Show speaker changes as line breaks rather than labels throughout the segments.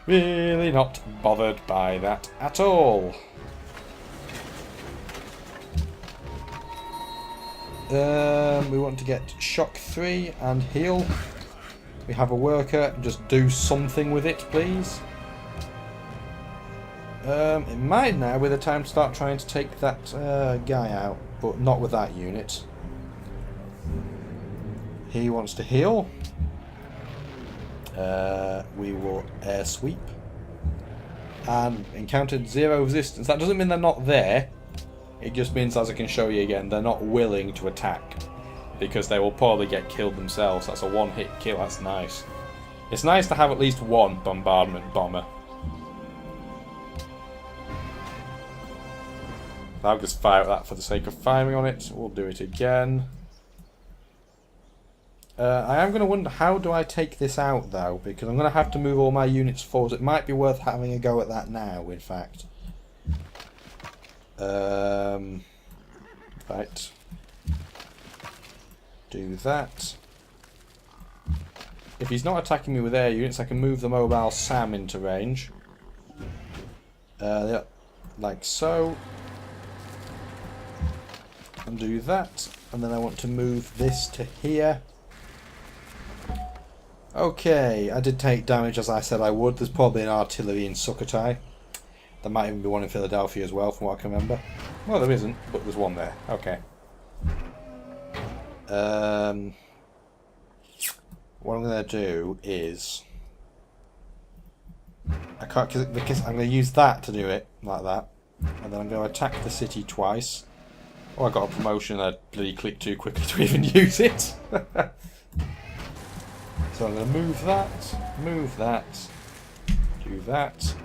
Really not bothered by that at all. We want to get shock 3 and heal. We have a worker. Just do something with it, please. It might now be the time to start trying to take that guy out, but not with that unit. He wants to heal. We will air sweep. And encountered 0 resistance. That doesn't mean they're not there. It just means, as I can show you again, they're not willing to attack. Because they will probably get killed themselves. That's a one-hit kill, that's nice. It's nice to have at least one bombardment bomber. I'll just fire at that for the sake of firing on it. We'll do it again. I am going to wonder, how do I take this out though? Because I'm going to have to move all my units forward. It might be worth having a go at that now, in fact. Right. Do that. If he's not attacking me with air units, I can move the mobile SAM into range. Yeah, like so. And do that. And then I want to move this to here. Okay, I did take damage as I said I would. There's probably an artillery in Sukhothai. There might even be one in Philadelphia as well, from what I can remember. Well, there isn't, but there's one there. Okay. What I'm going to do is... I can't, because I'm going to use that to do it, like that. And then I'm going to attack the city twice. Oh, I got a promotion, I bloody clicked too quickly to even use it. So I'm going to move that, do that,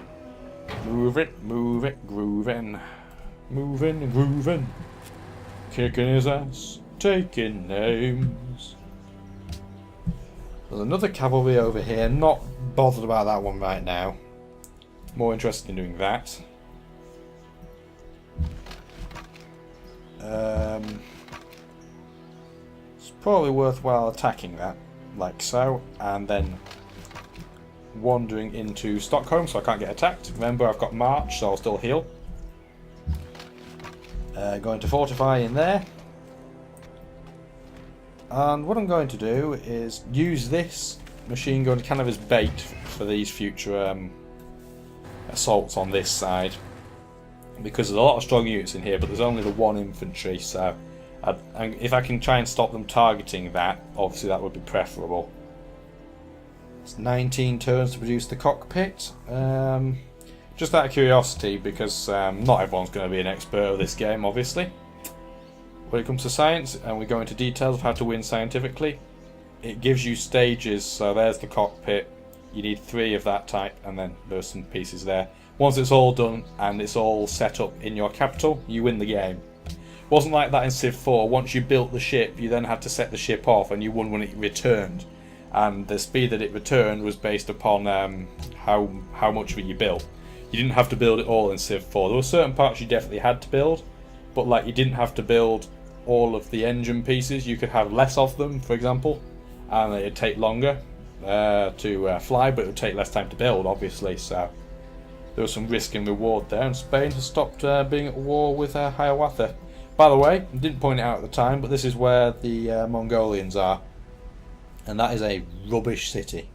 move it, grooving, moving, grooving, kicking his ass, taking names. There's another cavalry over here, not bothered about that one right now. More interested in doing that. It's probably worthwhile attacking that, like so, and then wandering into Stockholm so I can't get attacked. Remember, I've got March, so I'll still heal. Going to fortify in there. And what I'm going to do is use this machine gun kind of as bait for these future assaults on this side. Because there's a lot of strong units in here, but there's only the one infantry, so if I can try and stop them targeting that, obviously that would be preferable. It's 19 turns to produce the cockpit. Just out of curiosity, because not everyone's going to be an expert of this game, obviously. When it comes to science, and we go into details of how to win scientifically, it gives you stages. So there's the cockpit. You need 3 of that type, and then there's some pieces there. Once it's all done and it's all set up in your capital, you win the game. Wasn't like that in Civ 4. Once you built the ship, you then had to set the ship off, and you won when it returned. And the speed that it returned was based upon how much you built. You didn't have to build it all in Civ 4. There were certain parts you definitely had to build, but like you didn't have to build all of the engine pieces. You could have less of them, for example, and it'd take longer to fly, but it would take less time to build, obviously. So there was some risk and reward there, and Spain has stopped being at war with Hiawatha. By the way, I didn't point it out at the time, but this is where the Mongolians are, and that is a rubbish city.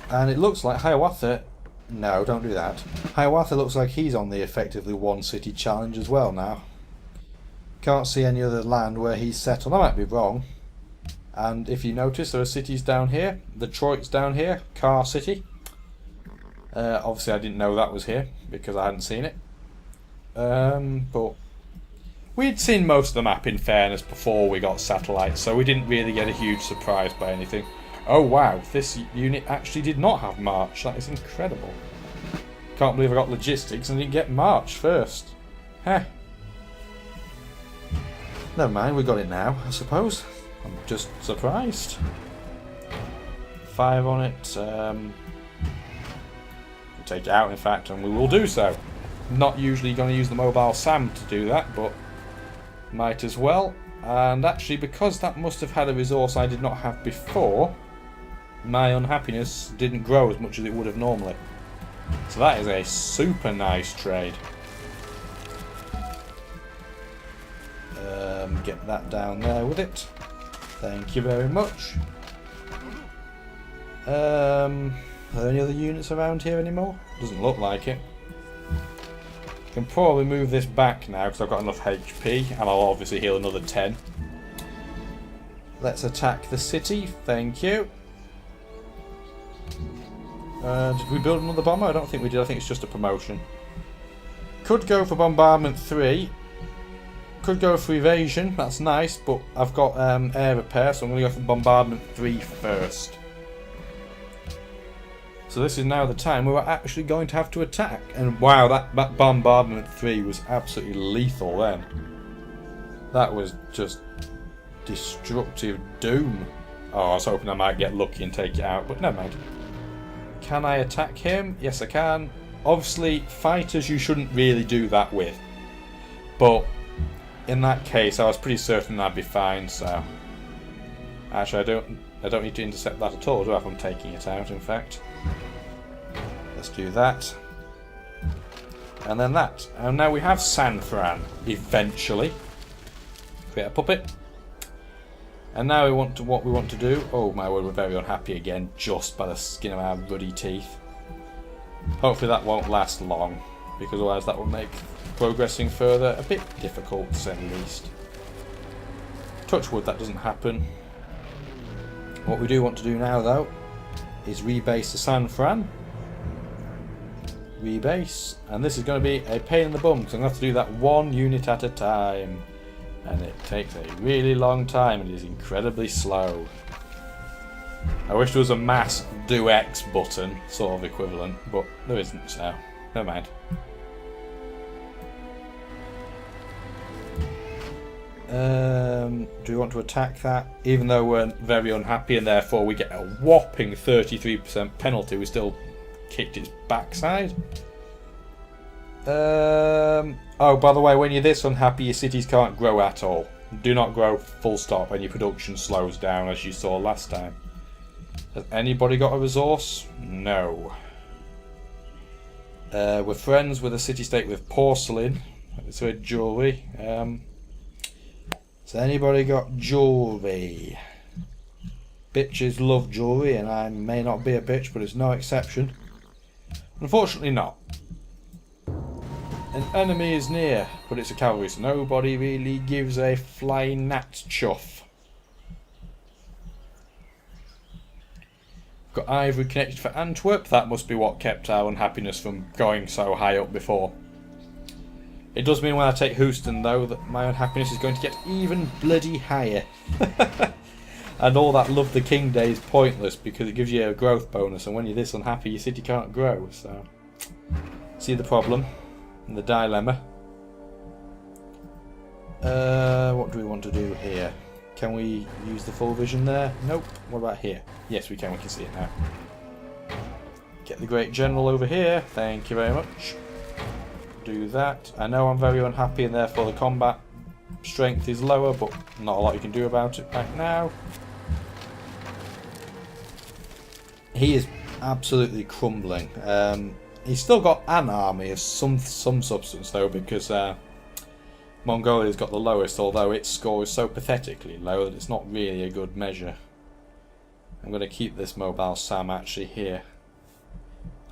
And it looks like Hiawatha... No, don't do that. Hiawatha looks like he's on the effectively one city challenge as well now. Can't see any other land where he's settled. I might be wrong. And if you notice, there are cities down here. Detroit's down here. Car City. Obviously I didn't know that was here because I hadn't seen it. But we'd seen most of the map, in fairness, before we got satellites, so we didn't really get a huge surprise by anything. Oh wow, this unit actually did not have March. That is incredible. Can't believe I got logistics and didn't get March first. Heh. Never mind, we got it now, I suppose. I'm just surprised. 5 on it. We'll take it out, in fact, and we will do so. Not usually going to use the mobile SAM to do that, but might as well. And actually, because that must have had a resource I did not have before, my unhappiness didn't grow as much as it would have normally. So that is a super nice trade. Get that down there with it. Thank you very much. Are there any other units around here anymore? Doesn't look like it. Can probably move this back now because I've got enough HP, and I'll obviously heal another 10. Let's attack the city. Thank you. Did we build another bomber? I don't think we did. I think it's just a promotion. Could go for bombardment 3. Could go for evasion. That's nice, but I've got air repair, so I'm going to go for bombardment 3 first. So this is now the time where we're actually going to have to attack. And wow, that bombardment 3 was absolutely lethal then. That was just destructive doom. Oh, I was hoping I might get lucky and take it out, but never mind. Can I attack him? Yes, I can. Obviously, fighters you shouldn't really do that with. But in that case, I was pretty certain I'd be fine, so... Actually, I don't need to intercept that at all, do I, if I'm taking it out, in fact. Let's do that. And then that. And now we have San Fran, eventually. Create a puppet. And now what we want to do... Oh my word, we're very unhappy again, just by the skin of our ruddy teeth. Hopefully that won't last long, because otherwise that will make progressing further a bit difficult, to say the least. Touch wood, that doesn't happen. What we do want to do now, though, is rebase the San Fran. Rebase. And this is going to be a pain in the bum, because I'm going to have to do that one unit at a time. And it takes a really long time, and it is incredibly slow. I wish there was a mass do X button, sort of equivalent, but there isn't, so never mind. Do we want to attack that? Even though we're very unhappy and therefore we get a whopping 33% penalty, we still kicked its backside. Oh, by the way, when you're this unhappy, your cities can't grow at all. Do not grow, full stop, and your production slows down, as you saw last time. Has anybody got a resource? No. We're friends with a city-state with porcelain. It's with jewellery. Has anybody got jewellery? Bitches love jewellery, and I may not be a bitch, but it's no exception. Unfortunately not. An enemy is near, but it's a cavalry, so nobody really gives a flying gnat's chuff. Got ivory connected for Antwerp. That must be what kept our unhappiness from going so high up before. It does mean when I take Houston, though, that my unhappiness is going to get even bloody higher. And all that love the king day is pointless because it gives you a growth bonus, and when you're this unhappy, your city can't grow. So, see the problem and the dilemma. What do we want to do here? Can we use the full vision there? Nope. What about here? Yes, we can. We can see it now. Get the Great General over here. Thank you very much. Do that. I know I'm very unhappy and therefore the combat strength is lower, but not a lot you can do about it right now. He is absolutely crumbling. He's still got an army of some substance though, because Mongolia's got the lowest, although its score is so pathetically low that it's not really a good measure. I'm going to keep this mobile Sam actually here.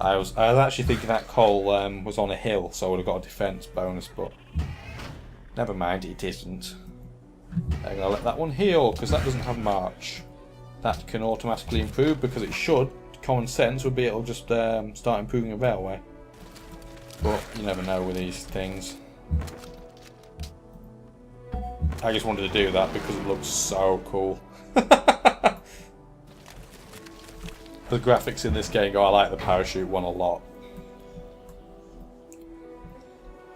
I was actually thinking that Cole was on a hill, so I would have got a defence bonus, but never mind, it isn't. I'm going to let that one heal, because that doesn't have march. That can automatically improve, because it should. Common sense would be it'll just start improving a railway. But you never know with these things. I just wanted to do that because it looks so cool. The graphics in this game I like the parachute one a lot.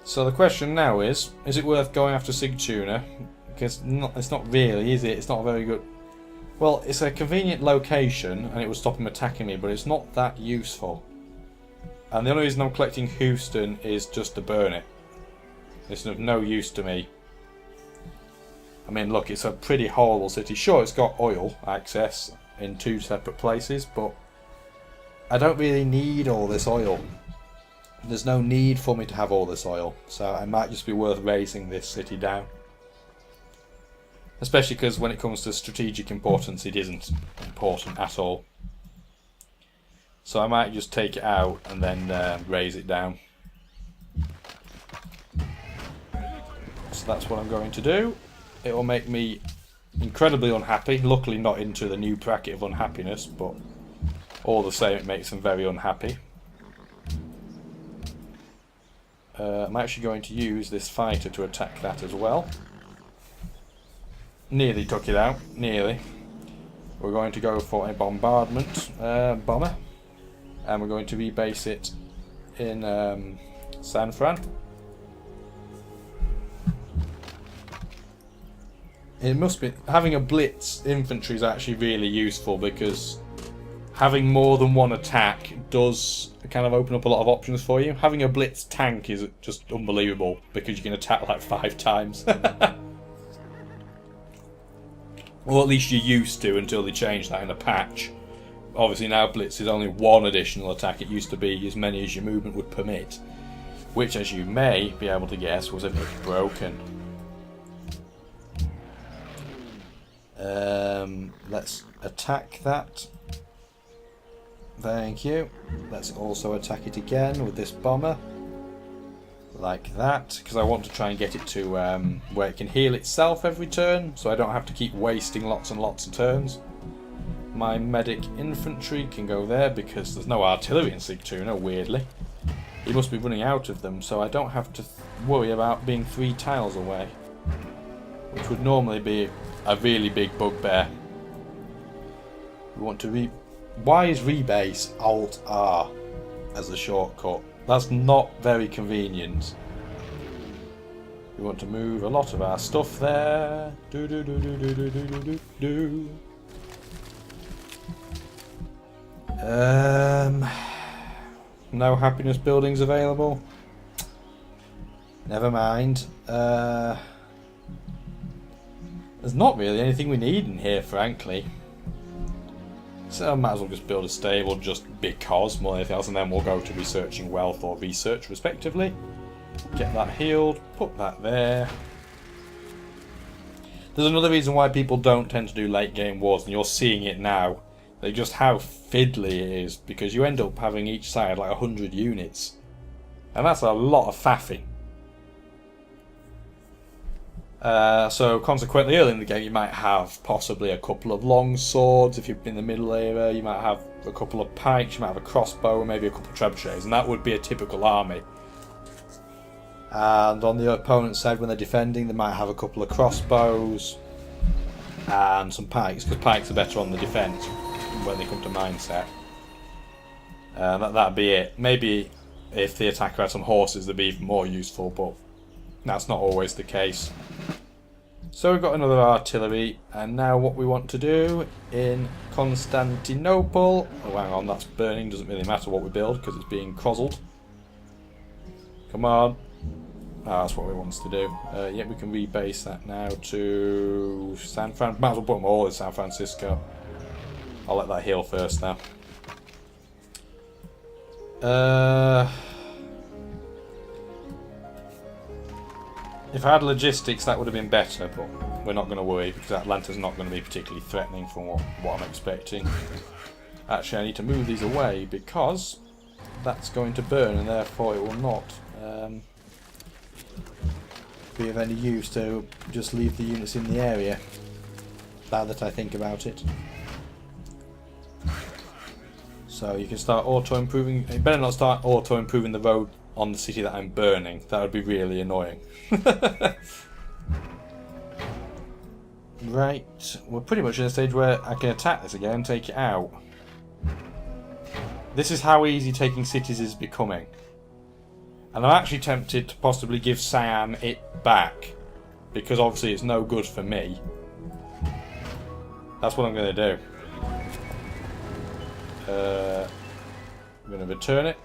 So the question now is it worth going after Sigtuna? Because it's not really, is it? It's not very good. Well, it's a convenient location and it will stop him attacking me, but it's not that useful. And the only reason I'm collecting Houston is just to burn it. It's of no use to me. I mean, look, it's a pretty horrible city. Sure, it's got oil access, in 2 separate places, but I don't really need all this oil. There's no need for me to have all this oil, so it might just be worth raising this city down. Especially because when it comes to strategic importance, it isn't important at all. So I might just take it out and then raise it down. So that's what I'm going to do. It will make me incredibly unhappy. Luckily not into the new bracket of unhappiness, but all the same it makes them very unhappy. I'm actually going to use this fighter to attack that as well. Nearly took it out, nearly. We're going to go for a bombardment bomber, and we're going to rebase it in San Fran. It must be having a blitz infantry is actually really useful, because having more than one attack does kind of open up a lot of options for you. Having a blitz tank is just unbelievable, because you can attack like 5 times. Or at least you used to, until they changed that in a patch. Obviously now blitz is only 1 additional attack. It used to be as many as your movement would permit, which, as you may be able to guess, was a bit broken. Let's attack that. Thank you. Let's also attack it again with this bomber. Like that, because I want to try and get it to where it can heal itself every turn, so I don't have to keep wasting lots and lots of turns. My medic infantry can go there, because there's no artillery in Sigtuna, weirdly. He must be running out of them, so I don't have to worry about being 3 tiles away, which would normally be a really big bugbear. We want to why is rebase Alt R as a shortcut? That's not very convenient. We want to move a lot of our stuff there. No happiness buildings available. Never mind. There's not really anything we need in here, frankly. So I might as well just build a stable just because, more than anything else, and then we'll go to researching wealth or research respectively. Get that healed, put that there. There's another reason why people don't tend to do late game wars, and you're seeing it now. Like just how fiddly it is, because you end up having each side like 100 units. And that's a lot of faffing. So consequently, early in the game you might have possibly a couple of long swords. If you're in the middle era, you might have a couple of pikes, you might have a crossbow, and maybe a couple of trebuchets, and that would be a typical army. And on the opponent's side, when they're defending, they might have a couple of crossbows and some pikes, because pikes are better on the defence when they come to mindset. That'd be it. Maybe if the attacker had some horses, they'd be even more useful, but that's not always the case. So we've got another artillery, and now what we want to do in Constantinople... Oh, hang on, that's burning. Doesn't really matter what we build, because it's being crozzled. Come on. That's what we want to do. Yeah, we can rebase that now to San Fran. Might as well put them all in San Francisco. I'll let that heal first now. If I had logistics, that would have been better, but we're not going to worry, because Atlanta's not going to be particularly threatening from what I'm expecting. Actually, I need to move these away, because that's going to burn, and therefore it will not be of any use to just leave the units in the area, now that I think about it. So you can start auto-improving. You better not start auto-improving the road on the city that I'm burning. That would be really annoying. Right, we're pretty much in a stage where I can attack this again and take it out. This is how easy taking cities is becoming. And I'm actually tempted to possibly give Siam it back, because obviously it's no good for me. That's what I'm going to do. I'm going to return it.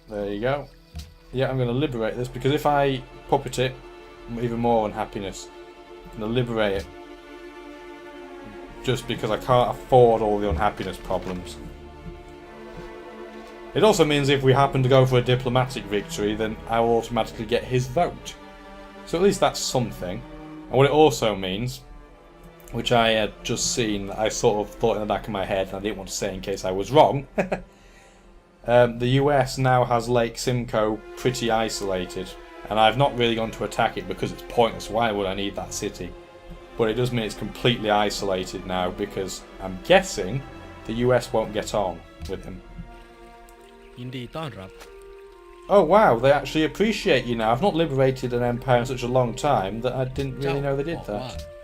There you go. Yeah, I'm going to liberate this, because if I puppet it, even more unhappiness. I'm going to liberate it. Just because I can't afford all the unhappiness problems. It also means if we happen to go for a diplomatic victory, then I will automatically get his vote. So at least that's something. And what it also means, which I had just seen, I sort of thought in the back of my head, and I didn't want to say in case I was wrong. The US now has Lake Simcoe pretty isolated, and I've not really gone to attack it because it's pointless. Why would I need that city? But it does mean it's completely isolated now because I'm guessing the US won't get on with him.
ยินดีต้อนรับ
Oh wow, they actually appreciate you now. I've not liberated an empire in such a long time that I didn't really know they did
เจ้าบอกว่า
that.